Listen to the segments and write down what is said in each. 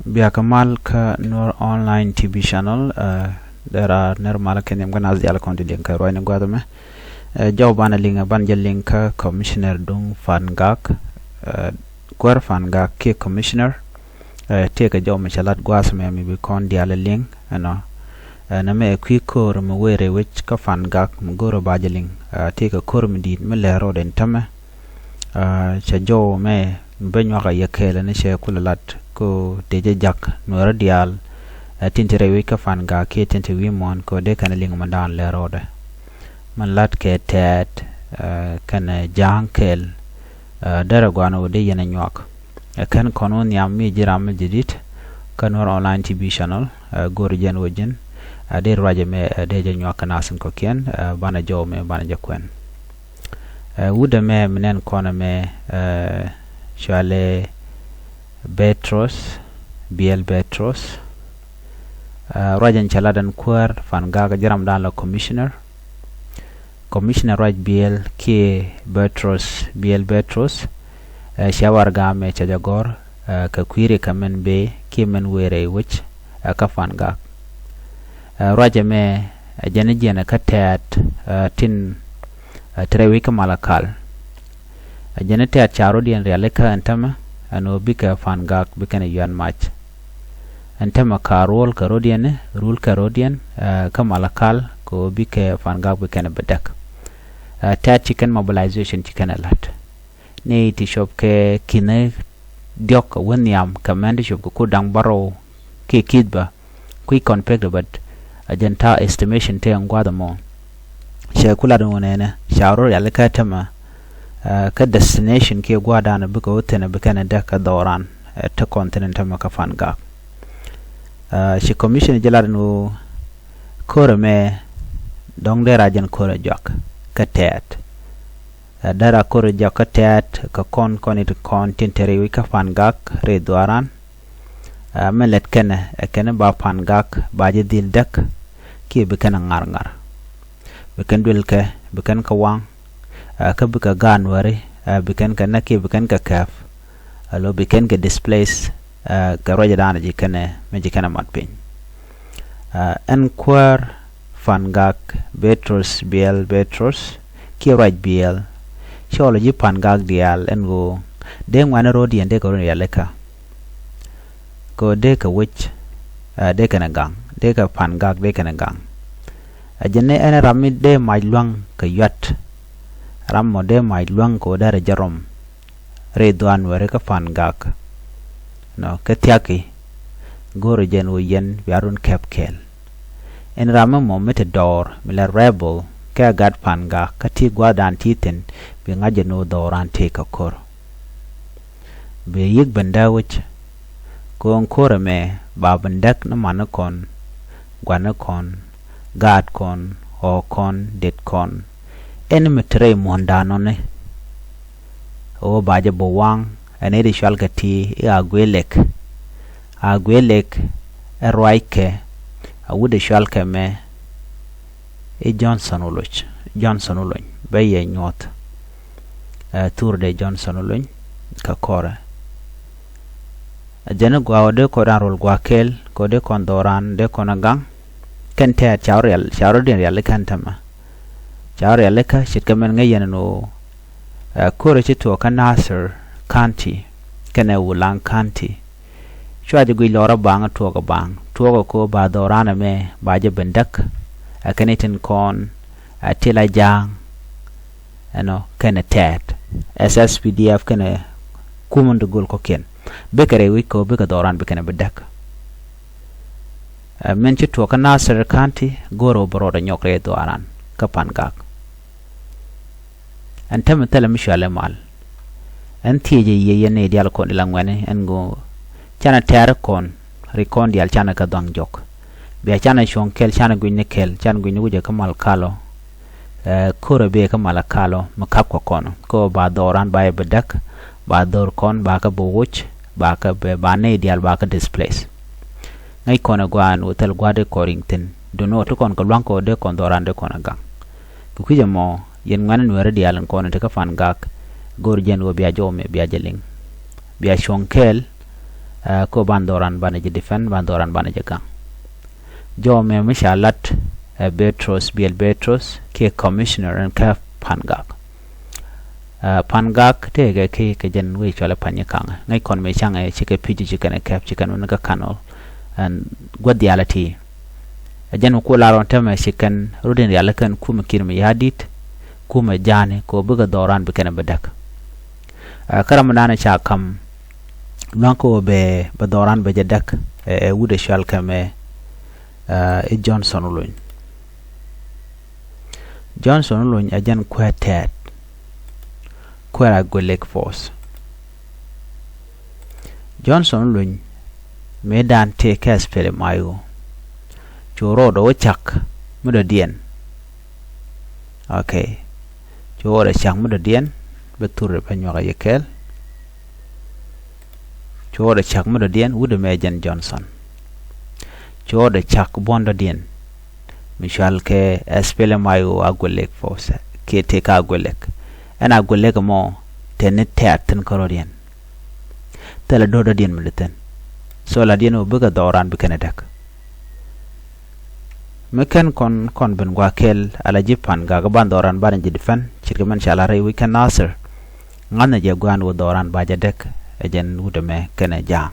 Biakamal ka Nuer online TV channel there are normal kan yam gana azdial konti dinka roine gwadame jawbana linga banja linka commissioner dung fangak kuäär fangak ke commissioner teka jaw machalat gwasme mi bi kon diala ling ano na me kwi kor mo were wich ka fangak mo goro bajaling teka kor mi dit me lero den tama cha jaw me benyo ga yakela ne she kulalat ko deje jak Nuer dial tintere wi ka fanga ke tinte wi mon ko de kan ling mandan le rode man lat ke tet kan jankel dara gwano de yena nyak kan konon yam mi jiram jidit kan Nuer online TV channel gor jen wojen de raje me de nyak nasin ko ken bana jow me bana jakwen wuda me menen kona me shale Betros bieel Betros rajan chaladan kuäär fangak jiram dan la commissioner Ruac Biɛɛl ke Betros bieel Betros shawar game chajagor ka kwiri kamen be ke men were wich ka fangak raja me jene ka tat tin trewi ka malakal jene tat charo dien realeka antama ano bika fangak bika ne yan match antama karol karodian rule karodian kamalakal ko bika fangak bika ne bedak ta chicken mobilization chicken alert ne ti shop ke kine diok wonyam command shop ko dang baro ke kidba kui compact but agenta estimation te ngwada mo she kula don ne sharo ya lekatama ka destination ke gwada na buka wutene buka na daka doran ta continent maka fangak shi commission jalar no kore me dong de rajan kore jak ka tet dara kore jak ka tet ka konit tintere wi ka fangak re doran melet kene ba fangak ba je dil dak ki buka na ngar bukan dul ke bukan ka wang ka buka gan wari bikan ka naki bikan ka kaf alo bikan ka displace ka roja dana jikane me jikana matpin en kuäär fangak Betros bieel Betros ki Ruac Biɛɛl cholo ji fangak dial en go de ngwana rodi ende ko ya leka ko de ka wich de kana gang de ka fangak de kana gang ajene en ramid de majlwang ka yat ram mode mai luang ko dare jarom re duan were ka fangak no ketiaki goro jen wo yen yarun kepkel en ram mo mete dor mila rebel ka gad fangak kati gwadan titen bi ngaje no doran te ka kor be yig banda wich ko on kore me ba bandak na manakon gwanakon gad kon o kon det kon en metre mondano ne o baje bowang ene di shalgati agwelek erwaike awude shalke me Johnson uluñ baye nyot tour de Johnson uluñ ka kore jene gwawde ko dan rol gwakel ko de kondoran de konagang kente chawrel den yal kantama chawre leka shitkamen ngayen no kore chito ka Nasser County kana wulang County chwaje gui lora bang to ko ba dorana me baje bendak akanitin kon atila jang ano kana tat SSPDF kana kumundu gol ko ken bekare wi ko beka doran bekana bedak men chito ka Nasser County goro boroda nyokre doran ka fangak antama tala mishale mal antije yeyene dial kon langwane engo chana ter kon rekon dial chana ka dang jok be chana shon kel chana gwinne kel chana gwinne wuje kamal kalo kore be kamal kalo makap ko kono ko ba doran ba bedak ba dor kon ba ka bowoch ba ka be bane dial ba ka displace ngai kona gwan hotel gwade koringten dono to kon ko lanko de kon doran de kona gang ku kujamo yen ngana Nuer dial kono te ka fangak gor jen wo biya jome biya jeling biya shonkel ko bandoran bana je defend bandoran bana je gang jo me mishalat Betros bieel Betros ke commissioner and ka fangak fangak te ga ke jen we chola panye kang ngai kon me chang e chike piji chike kap chikan un ga kanol and gwadiality jen ko la ron tama chikan rudin yala kan kuma kirmi yadit kuma jane ko buga doran be kana badak karam nana cha kam lanko be doran be jadak e wude shal kame e Johnson luñ ajan kuäär kuäär golek force Johnson luñ medan te kas pele mayo choro do chak muda dien okay choro chak muda dien betur pa nyoga yekel choro chak muda dien wude mejan Johnson choro chak bonda dien Michal ke espele mayo agolek force ke te ka agolek ana agolek mo tenet ten korodian tele dodo dien militen so la dien obuga doran bi kenedak meken kon ben gwakel ala jipan ga ban doran ban ji defan chirgaman shala ray we can answer ngana je gwan wo doran ba jadek ejen wudeme kene ja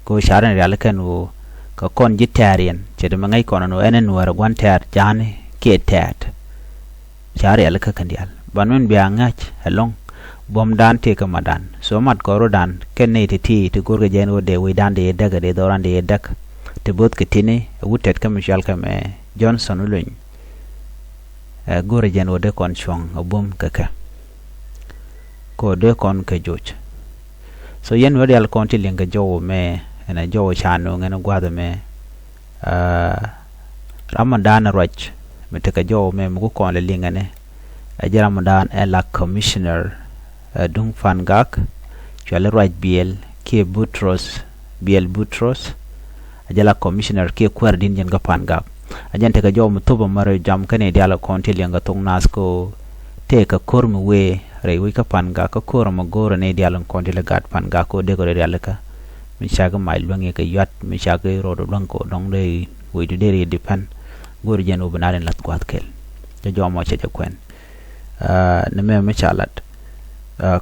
ko sharan real ken wo ka kon jitarian chede mangai kono no enen wara gwantar jane ke tat chare alaka kandial banun biya ngach helong bom dan te ka madan so mat koro dan kenne ti gorga jeno de we dan de daga de doran de dak te bot ketine wutet kam shal kam Johnson luñ gorga jeno de kon chong bom kaka ko de kon ka joj so yen wadi al konti lenga jowo me ena jowo chano ngena gwado me Ramadan Ruac meteka jowo me mugo kon le lingane Ramadan la commissioner dung fangak chale Ruac Biɛɛl ke Betros ajala commissioner ke kuäär din jen ga fangak ajan teka jowo mutoba mare jam kane diala konti lenga thoknath ko teka kormu we rewi ka fangak ko kormo goro ne diala konti le gat fangak ko de ko diala ka mishaga mai luangi ka yat mishaga rodo blanco dong de we de deri depan gor jeno banaren lat kwat kel ja jomo che kwen ne me chalat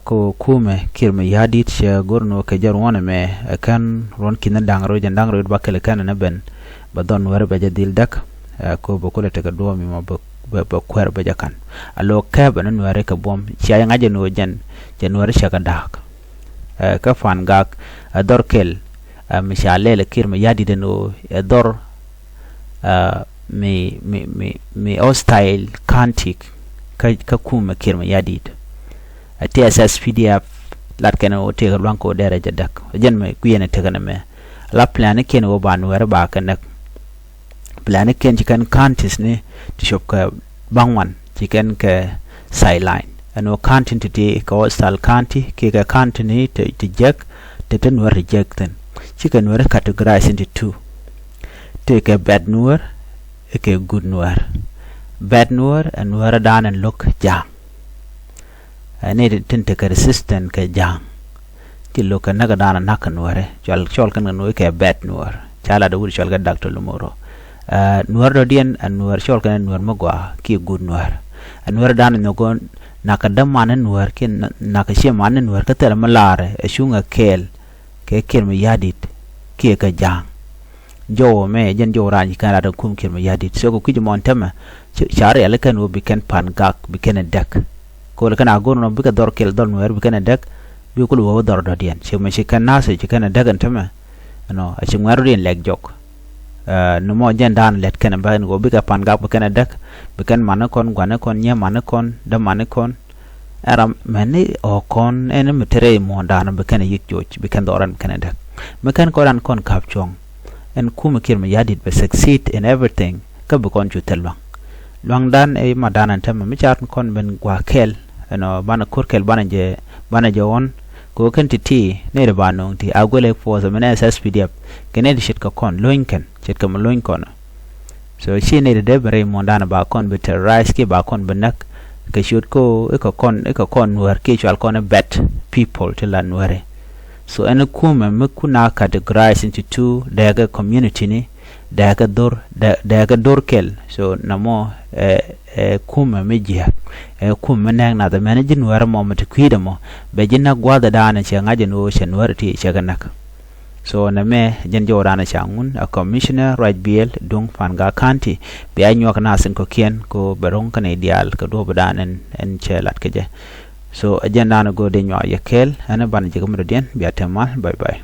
ko kume kirme yadit she gorno ke jar wona me kan ron kin dangro jandangro bakale kan na ben badon wara be jadil dak ko bokole te ka do mi mo ba kuäär be jakan alo ka banan wara ka bom chiya ngaje no jan januari shaka dak ka fangak ador kel mishale le kirme yadi deno ador me hostile kantik ka kuma kirme yadi TSS PDF lat kana o te galwan ko dere jadak jen me kuyene te kana me la plan ken o ban wer ba kana plan ken jikan kantis ne ti shop ka bangwan jikan ka sideline ano kantin te ka hostile kanti ke ka kantini te jak te Nuer rejecten chicken Nuer categorize into two take a bad Nuer a good Nuer bad Nuer and Nuer dan and look jang need tinte ka resistant ka jang ti look naga dan nak Nuer chol kan no ke bad Nuer chala da wuri chol ga doctor lumoro Nuer do dien and Nuer chol kan Nuer magwa ki good Nuer and Nuer dan no gon nakadam manen Nuer kin nakashe manen Nuer ka tel malare shunga kel ke kirme yadit ke ka jang jowo me jen jowo ranji kana da kum kirme yadit so ko kiji montama chare ala kan wo biken fangak biken dak ko la kana gorno bika dor kel dol Nuer biken dak bi ko wo dor do dien se me kan nase ci kana dagan tama no a ci ngaru den leg jok no mo jen dan let kana ba ngo bika fangak biken dak biken manakon gwanakon nya manakon da manakon aram mani o kon en metere mo dana be kan yik joch be kan doran kan dak me kan koran kon kapchong en kuma kirme yadit be succeed in everything ka be kon chutelwa long dan e madana tam me char kon ben gwa kel no bana kurkel bana je on ko kan ti ne de banong ti agole for the menes SPDF kene shit ka kon loinken shit ka loin kon so shi ne de bere mo dana ba kon be terrorize ke ba kon benak ke shoot ko e ko kon Nuer ke chal kon bet people till Nuer So any kume mukuna categorize into two daga community ni daga dorkel. So namo kume mejiha kume nang na the managing where moment kwidamo bejina gwada dana changaje no shenwarti chaganak. So na me jenjo rana changun a commissioner Ruac Biɛɛl dung fangak county be anyok na sin ko kien ko berong kan ideal ko do badan en chelat keje. So agenda na go de nyo yakel ana ban jigum rodien biatemal bye bye.